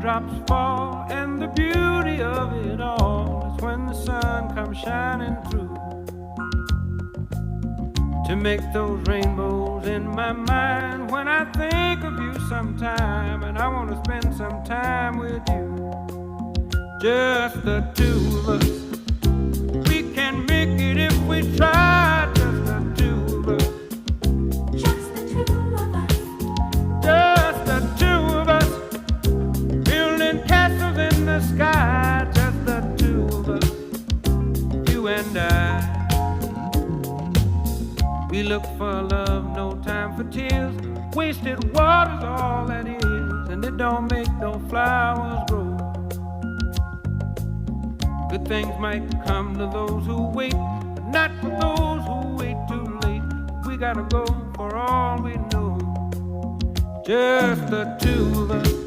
raindrops fall, and the beauty of it all is when the sun comes shining through to make those rainbows in my mind. When I think of you sometime, and I want to spend some time with you, just the two of us. We can make it if we try, just the two of us. Just the two of us. Just the two of us, building castles in the sky. Just the two of us, you and I. We look for love, no time for tears. Wasted water's all that is, and it don't make no flowers grow. Good things might come to those who wait, but not for those who wait too late. We gotta go for all we know. Just the two of us.